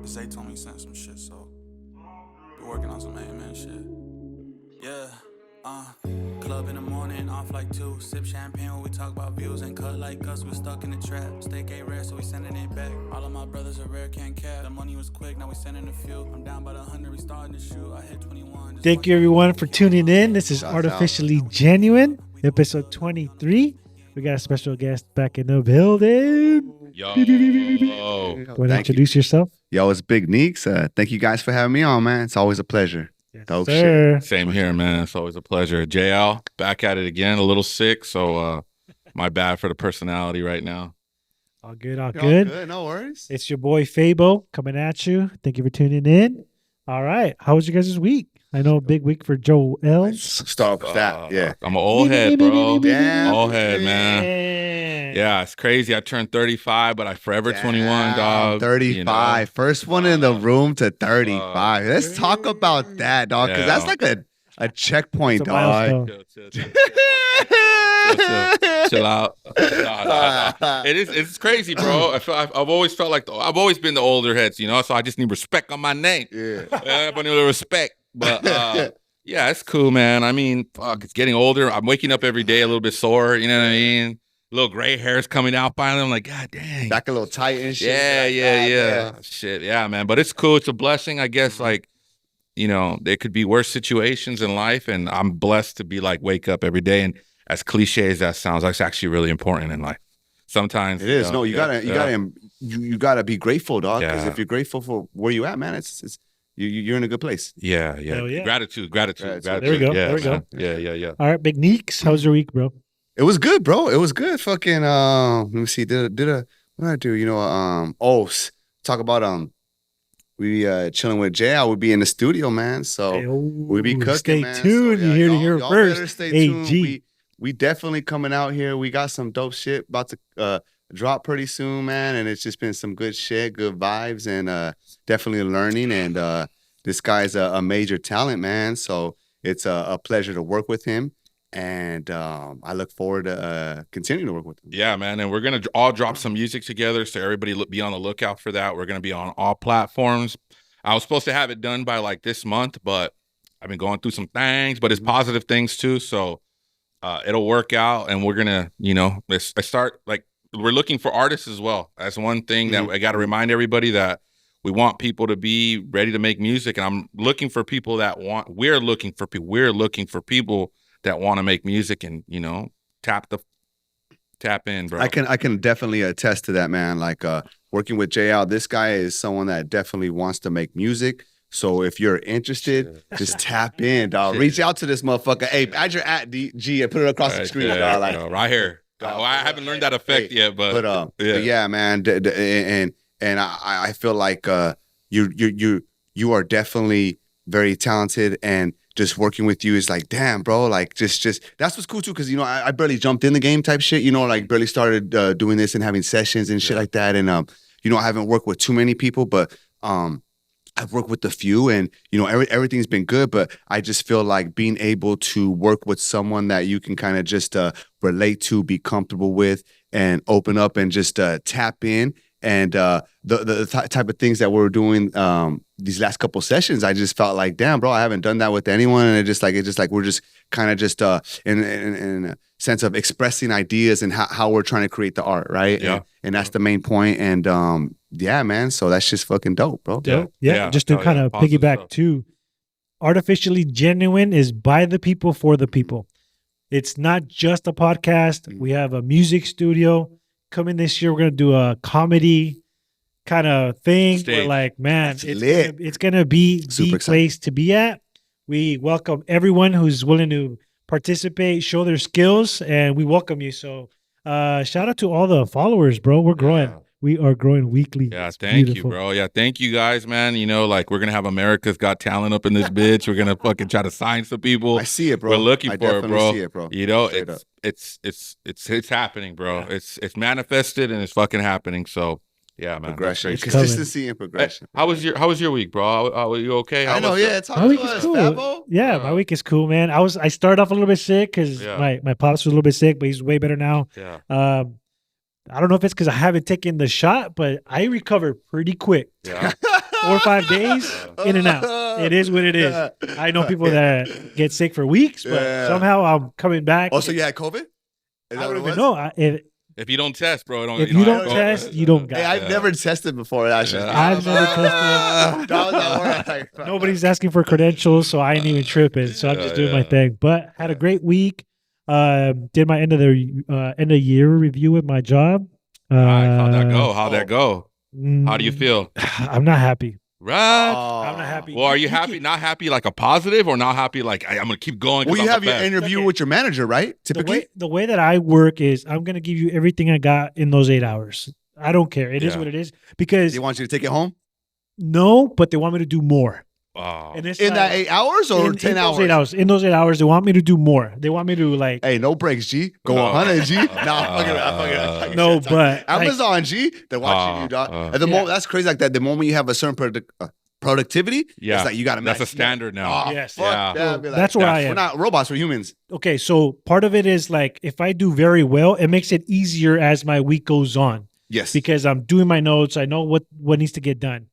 Zay told me he sent some shit, so we're working on some amen shit. Yeah, club in the morning, off like 2. Sip champagne when we talk about views. Ain't cut like us, we stuck in the trap. Steak ain't rare, so we sending it back. All of my brothers are rare, can't cap. The money was quick, now we sending a few. I'm down by the 100, we starting to shoot. I hit 21. Thank you everyone for tuning in. This is Artificially Genuine, episode 23. We got a special guest back in the building. Yo. Want to introduce yourself? Yo, it's Big Neek. Thank you guys for having me on, man. It's always a pleasure. Yes, Dope sir. Same here, man. It's always a pleasure. JL, back at it again, a little sick, so my bad for the personality right now. All good, all You're good. all good, no worries. It's your boy FaBo coming at you. Thank you for tuning in. All right. How was your guys' week? I know a big week for Joel. Start off with that, yeah. I'm an old head, bro. Damn. Old head, man. Yeah, it's crazy. I turned 35, but I forever 21, dog. 35. You know? First one in the room to 35. Let's talk about that, dog, because that's like a checkpoint, It's a dog. milestone. Chill out. No. It's crazy, bro. I've always felt like I've always been the older heads, you know. So I just need respect on my name. Yeah. I need a little respect. But yeah, it's cool, man. I mean, fuck, it's getting older. I'm waking up every day a little bit sore. You know what I mean? Little gray hairs coming out finally. I'm like, God dang. Back a little tight and shit. Yeah. Shit, yeah, man. But it's cool. It's a blessing, I guess. Like, you know, there could be worse situations in life, and I'm blessed to be like wake up every day. And as cliche as that sounds, that's actually really important in life. Sometimes It is. You gotta be grateful, dog. Because Yeah. if you're grateful for where you at, man, it's you're in a good place. Yeah. Hell yeah. Gratitude. There we go, Yeah, there we go. man. Yeah. All right, Big Neeks. How was your week, bro? It was good, bro. It was good. Fucking let me see. What did I do? You know, talk about we chilling with Jay. I would be in the studio, man. So we be cooking. Stay man. tuned. So, You hear to hear y'all first. better stay tuned. AG. We definitely coming out here. We got some dope shit about to drop pretty soon, man. And it's just been some good shit, good vibes, and definitely learning. And this guy's a major talent, man. So it's a pleasure to work with him. And I look forward to continuing to work with him. Yeah, man. And we're going to all drop some music together. So everybody be on the lookout for that. We're going to be on all platforms. I was supposed to have it done by like this month, but I've been going through some things, but it's positive things too. So it'll work out. And we're going to, you know, start like we're looking for artists as well. That's one thing that I got to remind everybody that we want people to be ready to make music. And I'm looking for people we're looking for people that want to make music and, you know, tap in, bro. I can definitely attest to that, man. Like working with JL, this guy is someone that definitely wants to make music. So if you're interested, just tap in, dog. Reach out to this motherfucker. Hey, add your @DG and put it across the screen, dog. Like, right here. I haven't learned that effect yet, but yeah, man. And I feel like you are definitely very talented, and just working with you is like, damn, bro. Like, just that's what's cool too, because you know I barely jumped in the game type shit. You know, like barely started doing this and having sessions and shit like that. And you know, I haven't worked with too many people, but I've worked with a few, and you know, everything's been good. But I just feel like being able to work with someone that you can kind of just relate to, be comfortable with, and open up and just tap in. And the type of things that we're doing these last couple sessions, I just felt like, damn, bro, I haven't done that with anyone. And it's just like we're just kind of just in a sense of expressing ideas and how we're trying to create the art, right? Yeah. And that's the main point. And yeah, man. So that's just fucking dope, bro. Yeah. Just to kind of piggyback too, Artificially Genuine is by the people for the people. It's not just a podcast. We have a music studio. Coming this year, we're going to do a comedy kind of thing. Where, like, man, it's going to be the place to be at. We welcome everyone who's willing to participate, show their skills, and we welcome you. So shout out to all the followers, bro. We're growing. Yeah. We are growing weekly. Yeah, thank you, bro. Yeah, thank you guys, man. You know, like we're gonna have America's Got Talent up in this bitch. We're gonna fucking try to sign some people. I see it, bro. We're looking for it, bro. See it, bro. You know, it's happening, bro. Yeah. It's manifested and it's fucking happening. So yeah, man. Progression, consistency, and progression. How was your week, bro? Are you okay? I know. Yeah, my week is cool. FaBo? Yeah, my week is cool, man. I started off a little bit sick because my pops was a little bit sick, but he's way better now. Yeah. I don't know if it's because I haven't taken the shot, but I recovered pretty quick. Yeah. 4 or 5 days in and out. It is what it is. I know people that get sick for weeks, but somehow I'm coming back. Oh, so you had COVID? I don't even know. If you don't test, bro, if you don't test, you don't got it. I've never tested before. Actually. I've never tested. Nobody's asking for credentials, so I ain't even tripping. So I'm just doing my thing. But had a great week. Did my end of year review with my job. How'd that go? How do you feel? I'm not happy. Right. I'm not happy. Well, are you happy? Not happy like a positive, or not happy like I'm gonna keep going? Well, you have your interview with your manager, right? Typically, the way that I work is I'm gonna give you everything I got in those 8 hours. I don't care. It is what it is because they want you to take it home. No, but they want me to do more. Wow. And it's in that 8 hours or 10 hours? 8 hours. In those 8 hours, they want me to do more. They want me to like. Hey, no breaks, G. Go 100, G. No, but Amazon, like, G. They're watching you, dog. At the moment, that's crazy. Like that. The moment you have a certain productivity, it's like you got to. That's a standard now. Yes. That's where I am. We're not robots. We're humans. Okay, so part of it is like if I do very well, it makes it easier as my week goes on. Yes. Because I'm doing my notes. I know what needs to get done.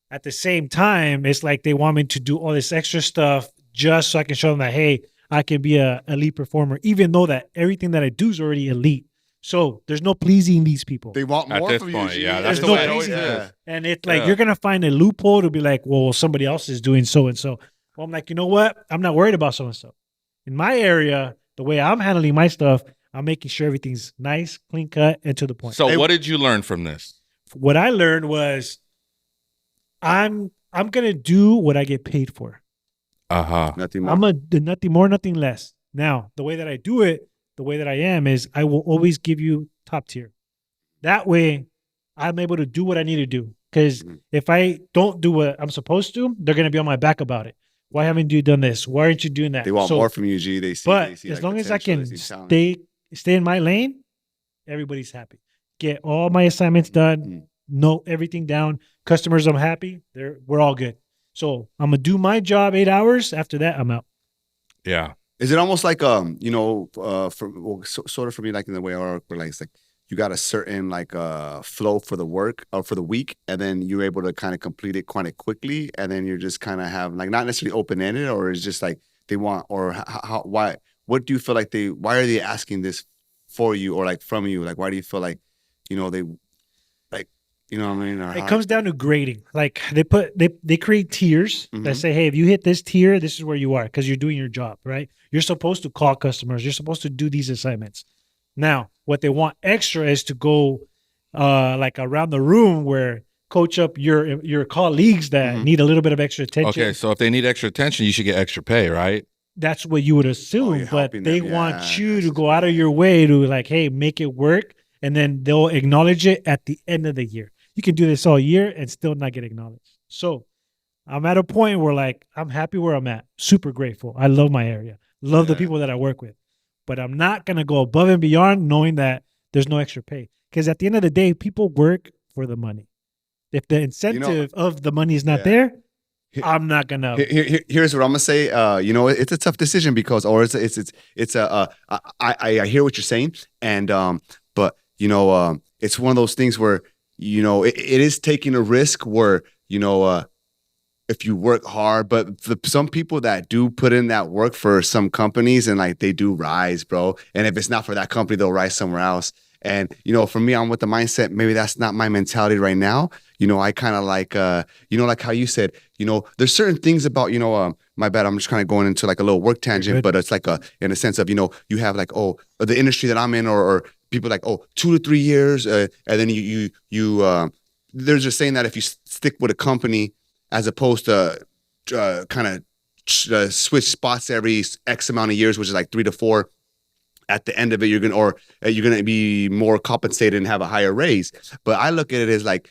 At the same time, it's like they want me to do all this extra stuff just so I can show them that, hey, I can be a elite performer, even though that everything that I do is already elite. So there's no pleasing these people. They want more at this from point, you. Yeah, that's there's the no way it always pleasing. is. And it's like you're gonna find a loophole to be like, well, somebody else is doing so and so. Well, I'm like, you know what? I'm not worried about so and so. In my area, the way I'm handling my stuff, I'm making sure everything's nice, clean cut, and to the point. So what did you learn from this? What I learned was I'm gonna do what I get paid for. Nothing more. I'm a nothing more, nothing less. Now, the way that I do it, the way that I am is I will always give you top tier. That way, I'm able to do what I need to do. Because if I don't do what I'm supposed to, they're gonna be on my back about it. Why haven't you done this? Why aren't you doing that? They want more from you, G. They see. But they see as like long as I can potential, stay in my lane, everybody's happy. Get all my assignments done. Know everything down. Customers, I'm happy. We're all good. So I'm gonna do my job 8 hours. After that, I'm out. Yeah. Is it almost like sort of for me, like in the way I work, where like it's like you got a certain like flow for the work or for the week, and then you're able to kind of complete it quite quickly, and then you're just kind of have like not necessarily open ended, or it's just like they want, or why? What do you feel like why are they asking this for you or like from you? Like why do you feel like they like you know what I mean? It comes down to grading. Like they create tiers that say, hey, if you hit this tier, this is where you are because you're doing your job, right? You're supposed to call customers. You're supposed to do these assignments. Now, what they want extra is to go like around the room where coach up your colleagues that need a little bit of extra attention. Okay, so if they need extra attention, you should get extra pay, right? That's what you would assume, but they want you to go out of your way to like, hey, make it work, and then they'll acknowledge it at the end of the year. You can do this all year and still not get acknowledged. So I'm at a point where like I'm happy where I'm at. Super grateful. I love my area. Love the people that I work with. But I'm not going to go above and beyond knowing that there's no extra pay. Because at the end of the day, people work for the money. If the incentive of the money is not there, I'm not going to. Here's what I'm going to say. It's a tough decision because, or I hear what you're saying. And, but, it's one of those things where, it is taking a risk where, if you work hard, but some people that do put in that work for some companies and like they do rise, bro. And if it's not for that company, they'll rise somewhere else. And, for me, I'm with the mindset, maybe that's not my mentality right now. I kind of like, like how you said, there's certain things about, my bad, I'm just kind of going into like a little work tangent, but it's like in a sense of, you have like, the industry that I'm in or people like, 2 to 3 years. And then they're just saying that if you stick with a company, as opposed to kind of switch spots every X amount of years, which is like 3 to 4. At the end of it, you're gonna be more compensated and have a higher raise. But I look at it as like,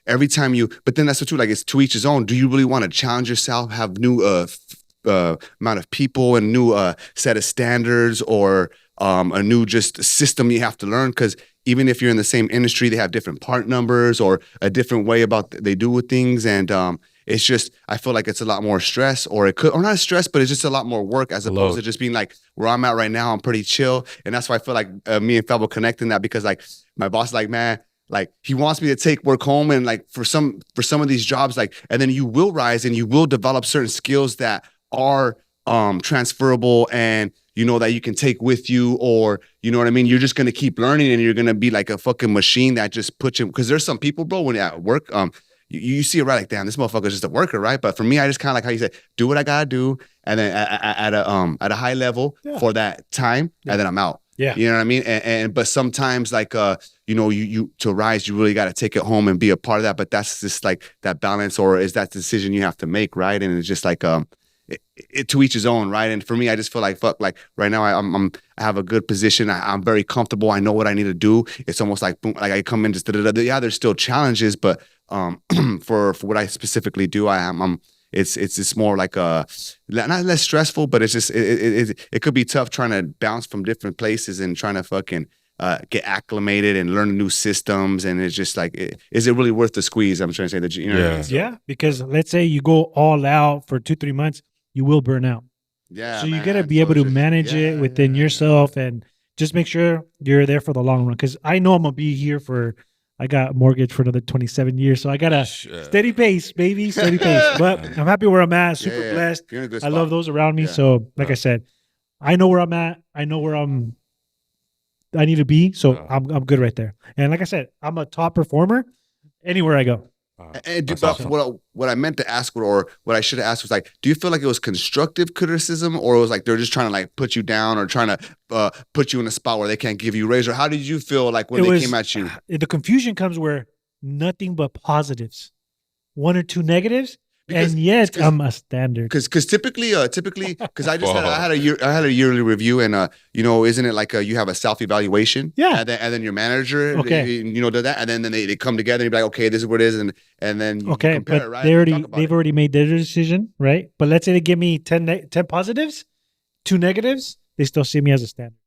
every time but then that's the truth. Like it's to each his own. Do you really want to challenge yourself, have new amount of people and new set of standards, or a new just system you have to learn? Because even if you're in the same industry, they have different part numbers or a different way about they do with things. And it's just, I feel like it's a lot more stress, or not stress, but it's just a lot more work as opposed to just being like where I'm at right now. I'm pretty chill. And that's why I feel like me and FaBo connecting that, because like my boss is like, man, like he wants me to take work home, and like for some of these jobs, like, and then you will rise and you will develop certain skills that are transferable, and you know that you can take with you, or you know what I mean, you're just gonna keep learning and you're gonna be like a fucking machine that just puts you, because there's some people, bro, when at work, you see it, right, like, damn, this motherfucker's just a worker, right? But for me, I just kind of like how you said, do what I gotta do, and then at a high level for that time, and then I'm out. Yeah. You know what I mean? And but sometimes, like, you know, you to rise, you really got to take it home and be a part of that. But that's just like that balance, or is that decision you have to make, right? And it's just like it to each his own, right? And for me, I just feel like, fuck, like right now I have a good position. I'm very comfortable. I know what I need to do. It's almost like, boom, like I come in just yeah, there's still challenges, but for what I specifically do, it's just more like not less stressful, but it's just it could be tough trying to bounce from different places and trying to fucking get acclimated and learn new systems. And it's just like, is it really worth the squeeze? I'm trying to say that, you know. Yeah, because let's say you go all out for 2-3 months, you will burn out. Yeah. So you gotta be able to manage it within yourself, and just make sure you're there for the long run. Because I know I'm gonna be here I got a mortgage for another 27 years, so I got a steady pace, baby, steady pace. But I'm happy where I'm at, super blessed. You're in a good I spot. love those around me. So, like I said, I know where I'm at. I know where I need to be. So I'm good right there. And like I said, I'm a top performer anywhere I go. And awesome. what I meant to ask, or what I should have asked was like, do you feel like it was constructive criticism, or it was like they're just trying to like put you down, or trying to put you in a spot where they can't give you a raise? Or how did you feel like when they came at you? The confusion comes where nothing but positives, 1 or 2 negatives, and yet I'm a standard. Because typically, because I just I had a yearly review, and you know, isn't it like you have a self evaluation? Yeah. And then your manager, Okay. you know, does that, and then they come together and you be like, okay, this is what it is, and then you compare but it, right? they've already made their decision, right? But let's say they give me 10 positives, 2 negatives, they still see me as a standard.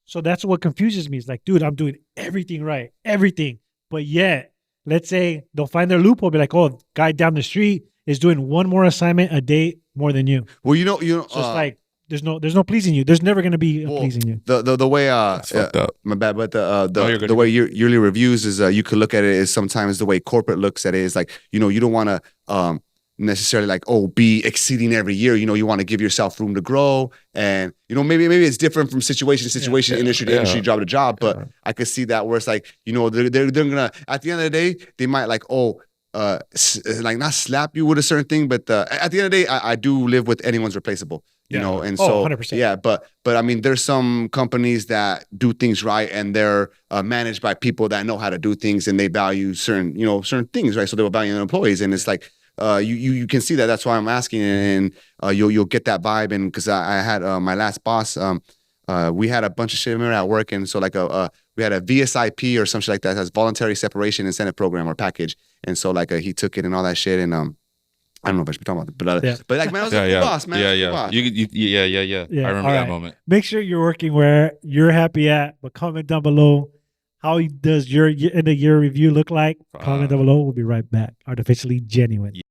So that's what confuses me. It's like, dude, I'm doing everything right, everything, but yet, let's say they'll find their loophole, be like, oh, guy down the street is doing 1 more assignment a day more than you. Well, you know, So it's like there's no pleasing you. There's never gonna be a pleasing you. The way fucked up. my bad, but the you're way yearly reviews is you could look at it is sometimes the way corporate looks at it is like, you know, you don't want to necessarily like, oh, be exceeding every year. You know, you want to give yourself room to grow, and you know, maybe it's different from situation to situation, industry to industry, job to job. But I could see that where it's like, you know, they're gonna, at the end of the day, they might like, like not slap you with a certain thing, but at the end of the day, I do live with anyone's replaceable. You know, and so 100%. yeah, but I mean, there's some companies that do things right, and they're managed by people that know how to do things, and they value certain things, right? So they will value their employees, and it's like you can see that. That's why I'm asking, and you'll get that vibe. And because I had my last boss, we had a bunch of shit at work, and so like we had a VSIP or some shit like that, has voluntary separation incentive program or package, and so like he took it and all that shit, and I don't know if I should be talking about it, but like, man, I was a good boss, man. Yeah. Boss. I remember that moment. Make sure you're working where you're happy at, but comment down below. How does your end of year review look like? Comment down below. We'll be right back. Artificially Genuine.